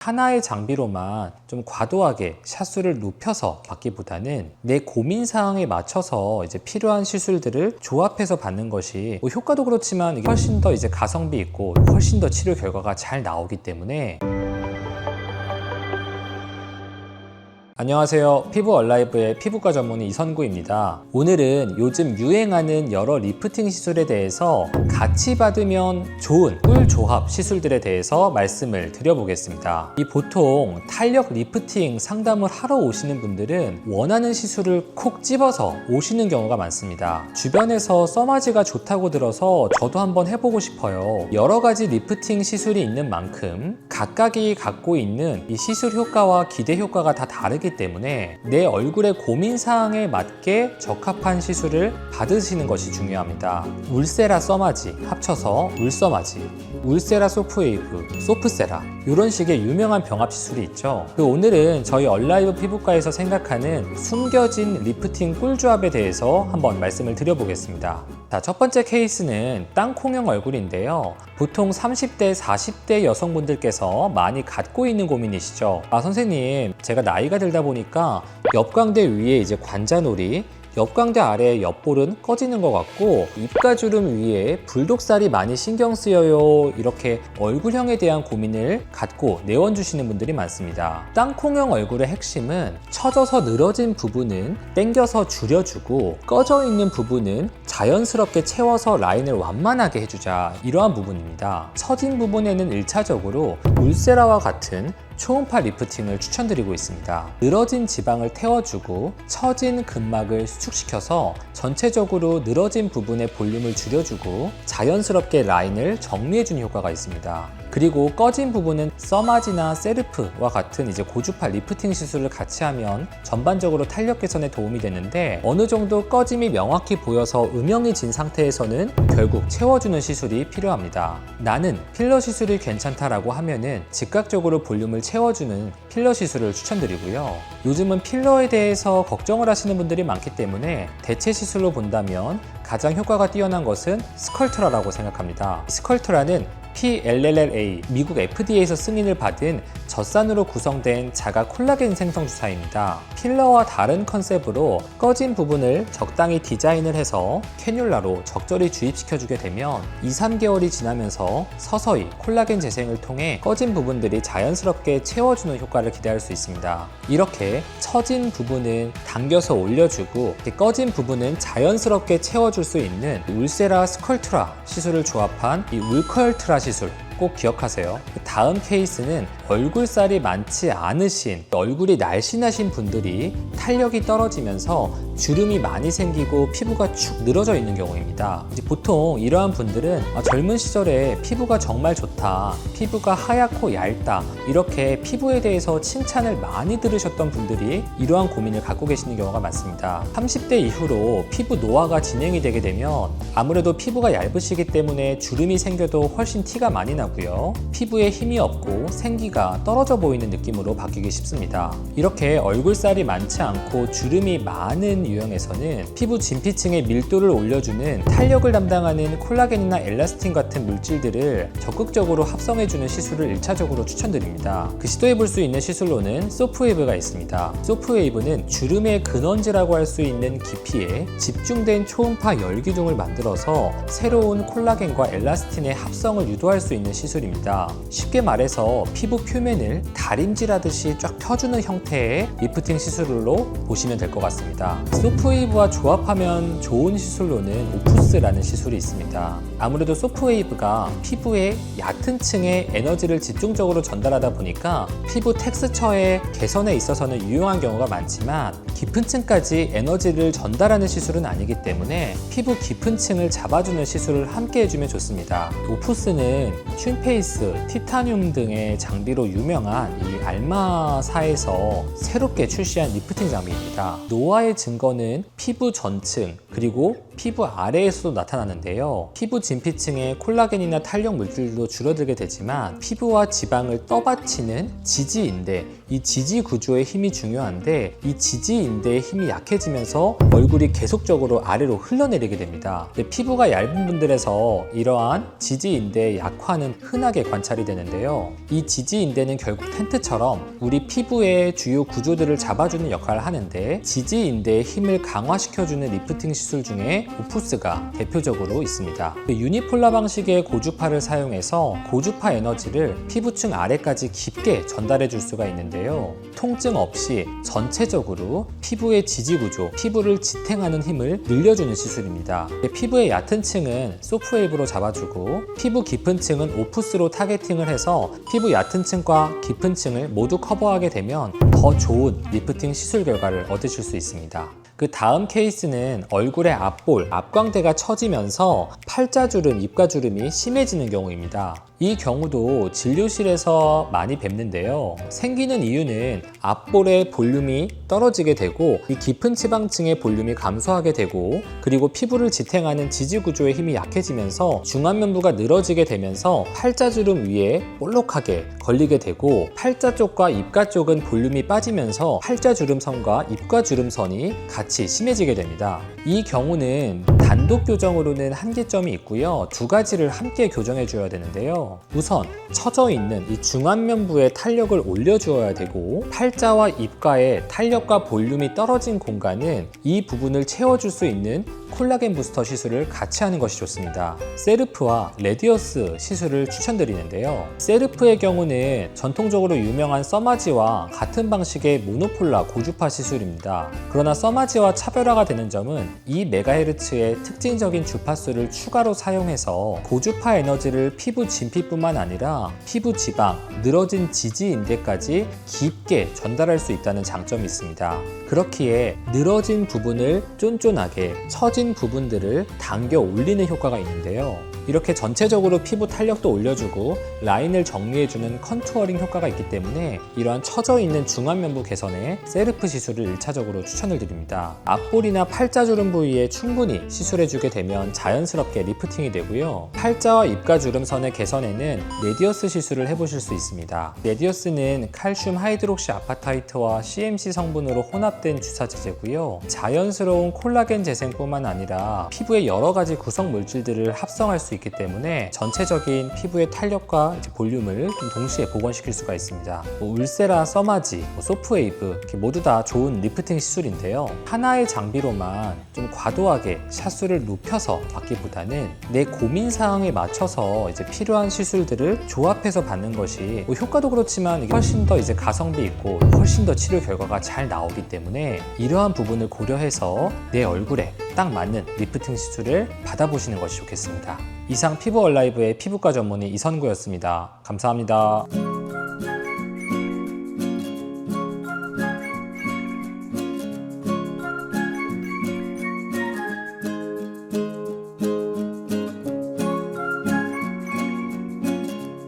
하나의 장비로만 좀 과도하게 샷수를 높여서 받기보다는 내 고민 사항에 맞춰서 이제 필요한 시술들을 조합해서 받는 것이 뭐 효과도 그렇지만 이게 훨씬 더 이제 가성비 있고 훨씬 더 치료 결과가 잘 나오기 때문에. 안녕하세요. 피부 얼라이브의 피부과 전문의 이선구입니다. 오늘은 요즘 유행하는 여러 리프팅 시술에 대해서 같이 받으면 좋은 꿀 조합 시술들에 대해서 말씀을 드려보겠습니다. 이 보통 탄력 리프팅 상담을 하러 오시는 분들은 원하는 시술을 콕 집어서 오시는 경우가 많습니다. 주변에서 써마지가 좋다고 들어서 저도 한번 해보고 싶어요. 여러 가지 리프팅 시술이 있는 만큼 각각이 갖고 있는 이 시술 효과와 기대 효과가 다 다르기 때문에 내 얼굴의 고민 사항에 맞게 적합한 시술을 받으시는 것이 중요합니다. 울세라 써마지 합쳐서 울써마지, 울세라 소프웨이브, 소프세라 이런 식의 유명한 병합 시술이 있죠. 오늘은 저희 얼라이브 피부과에서 생각하는 숨겨진 리프팅 꿀조합에 대해서 한번 말씀을 드려보겠습니다. 자, 첫 번째 케이스는 땅콩형 얼굴인데요. 보통 30대, 40대 여성분들께서 많이 갖고 있는 고민이시죠. 선생님, 제가 나이가 들다 보니까 옆광대 위에 이제 관자놀이, 옆광대 아래에 옆볼은 꺼지는 것 같고 입가주름 위에 불독살이 많이 신경 쓰여요. 이렇게 얼굴형에 대한 고민을 갖고 내원주시는 분들이 많습니다. 땅콩형 얼굴의 핵심은 처져서 늘어진 부분은 당겨서 줄여주고 꺼져 있는 부분은 자연스럽게 채워서 라인을 완만하게 해주자, 이러한 부분입니다. 처진 부분에는 1차적으로 울세라와 같은 초음파 리프팅을 추천드리고 있습니다. 늘어진 지방을 태워주고 처진 근막을 수축시켜서 전체적으로 늘어진 부분의 볼륨을 줄여주고 자연스럽게 라인을 정리해주는 효과가 있습니다. 그리고 꺼진 부분은 써마지나 세르프와 같은 이제 고주파 리프팅 시술을 같이 하면 전반적으로 탄력 개선에 도움이 되는데, 어느 정도 꺼짐이 명확히 보여서 음영이 진 상태에서는 결국 채워주는 시술이 필요합니다. 나는 필러 시술이 괜찮다라고 하면은 즉각적으로 볼륨을 채워주는 필러 시술을 추천드리고요. 요즘은 필러에 대해서 걱정을 하시는 분들이 많기 때문에 대체 시술로 본다면 가장 효과가 뛰어난 것은 스컬트라라고 생각합니다. 스컬트라는 PLLLA, 미국 FDA에서 승인을 받은 젖산으로 구성된 자가 콜라겐 생성 주사입니다. 필러와 다른 컨셉으로 꺼진 부분을 적당히 디자인을 해서 캐뉼라로 적절히 주입시켜주게 되면 2-3개월이 지나면서 서서히 콜라겐 재생을 통해 꺼진 부분들이 자연스럽게 채워주는 효과를 기대할 수 있습니다. 이렇게 처진 부분은 당겨서 올려주고 꺼진 부분은 자연스럽게 채워줄 수 있는 울세라 스컬트라 시술을 조합한 이 울컬트라 시술 꼭 기억하세요. 다음 케이스는 얼굴살이 많지 않으신, 얼굴이 날씬하신 분들이 탄력이 떨어지면서 주름이 많이 생기고 피부가 축 늘어져 있는 경우입니다. 이제 보통 이러한 분들은 젊은 시절에 피부가 정말 좋다, 피부가 하얗고 얇다, 이렇게 피부에 대해서 칭찬을 많이 들으셨던 분들이 이러한 고민을 갖고 계시는 경우가 많습니다. 30대 이후로 피부 노화가 진행이 되게 되면 아무래도 피부가 얇으시기 때문에 주름이 생겨도 훨씬 티가 많이 나고요. 피부에 힘이 없고 생기가 떨어져 보이는 느낌으로 바뀌기 쉽습니다. 이렇게 얼굴살이 많지 않고 주름이 많은 유형에서는 피부 진피층의 밀도를 올려주는 탄력을 담당하는 콜라겐이나 엘라스틴 같은 물질들을 적극적으로 합성해주는 시술을 1차적으로 추천드립니다. 시도해볼 수 있는 시술로는 소프웨이브가 있습니다. 소프웨이브는 주름의 근원지라고 할 수 있는 깊이에 집중된 초음파 열기둥을 만들어서 새로운 콜라겐과 엘라스틴의 합성을 유도할 수 있는 시술입니다. 쉽게 말해서 피부 표면을 다림질하듯이 쫙 펴주는 형태의 리프팅 시술로 보시면 될 것 같습니다. 소프웨이브와 조합하면 좋은 시술로는 오푸스라는 시술이 있습니다. 아무래도 소프웨이브가 피부의 얕은 층에 에너지를 집중적으로 전달하다 보니까 피부 텍스처의 개선에 있어서는 유용한 경우가 많지만 깊은 층까지 에너지를 전달하는 시술은 아니기 때문에 피부 깊은 층을 잡아주는 시술을 함께 해주면 좋습니다. 오푸스는 튠페이스, 티타늄 등의 장비로 유명한 이 알마사에서 새롭게 출시한 리프팅 장비입니다. 노화의 증거는 피부 전층 그리고 피부 아래에서도 나타나는데요. 피부 진피층의 콜라겐이나 탄력 물질도 줄어들게 되지만 피부와 지방을 떠받치는 지지인대, 이 지지 구조의 힘이 중요한데 이 지지인대의 힘이 약해지면서 얼굴이 계속적으로 아래로 흘러내리게 됩니다. 피부가 얇은 분들에서 이러한 지지인대의 약화는 흔하게 관찰이 되는데요. 이 지지인대는 결국 텐트처럼 우리 피부의 주요 구조들을 잡아주는 역할을 하는데, 지지인대의 힘을 강화시켜주는 리프팅 시술 중에 오푸스가 대표적으로 있습니다. 유니폴라 방식의 고주파를 사용해서 고주파 에너지를 피부층 아래까지 깊게 전달해 줄 수가 있는데요. 통증 없이 전체적으로 피부의 지지 구조, 피부를 지탱하는 힘을 늘려주는 시술입니다. 피부의 얕은 층은 소프웨이브로 잡아주고 피부 깊은 층은 오푸스로 타겟팅을 해서 피부 얕은 층과 깊은 층을 모두 커버하게 되면 더 좋은 리프팅 시술 결과를 얻으실 수 있습니다. 그 다음 케이스는 얼굴의 앞볼, 앞광대가 처지면서 팔자주름, 입가주름이 심해지는 경우입니다. 이 경우도 진료실에서 많이 뵙는데요. 생기는 이유는 앞볼의 볼륨이 떨어지게 되고 이 깊은 지방층의 볼륨이 감소하게 되고, 그리고 피부를 지탱하는 지지구조의 힘이 약해지면서 중안면부가 늘어지게 되면서 팔자주름 위에 볼록하게 걸리게 되고, 팔자 쪽과 입가 쪽은 볼륨이 빠지면서 팔자주름선과 입가주름선이 같이 심해지게 됩니다. 이 경우는 단독 교정으로는 한계점이 있고요. 두 가지를 함께 교정해 줘야 되는데요. 우선 처져 있는 이 중안면부의 탄력을 올려주어야 되고, 팔자와 입가의 탄력과 볼륨이 떨어진 공간은 이 부분을 채워줄 수 있는 콜라겐 부스터 시술을 같이 하는 것이 좋습니다. 세르프와 레디어스 시술을 추천드리는데요. 세르프의 경우는 전통적으로 유명한 써마지와 같은 방식의 모노폴라 고주파 시술입니다. 그러나 써마지와 차별화가 되는 점은 2MHz의 특징적인 주파수를 추가로 사용해서 고주파 에너지를 피부 진피뿐만 아니라 피부 지방, 늘어진 지지인대까지 깊게 전달할 수 있다는 장점이 있습니다. 그렇기에 늘어진 부분을 쫀쫀하게, 처진 부분들을 당겨 올리는 효과가 있는데요. 이렇게 전체적으로 피부 탄력도 올려주고 라인을 정리해주는 컨투어링 효과가 있기 때문에 이러한 처져 있는 중안면부 개선에 세르프 시술을 1차적으로 추천을 드립니다. 앞볼이나 팔자주름 부위에 충분히 시술해주게 되면 자연스럽게 리프팅이 되고요. 팔자와 입가주름선의 개선에는 레디어스 시술을 해보실 수 있습니다. 레디어스는 칼슘 하이드록시 아파타이트와 CMC 성분으로 혼합된 주사제제고요. 자연스러운 콜라겐 재생뿐만 아니라 피부의 여러 가지 구성 물질들을 합성할 수 있기 때문에 전체적인 피부의 탄력과 볼륨을 좀 동시에 복원시킬 수가 있습니다. 울세라, 써마지, 소프웨이브 모두 다 좋은 리프팅 시술인데요. 하나의 장비로만 좀 과도하게 샷수를 높여서 받기보다는 내 고민 사항에 맞춰서 이제 필요한 시술들을 조합해서 받는 것이 효과도 그렇지만 이게 훨씬 더 이제 가성비 있고 훨씬 더 치료 결과가 잘 나오기 때문에 이러한 부분을 고려해서 내 얼굴에 딱 맞는 리프팅 시술을 받아보시는 것이 좋겠습니다. 이상 피부 얼라이브의 피부과 전문의 이선구였습니다. 감사합니다.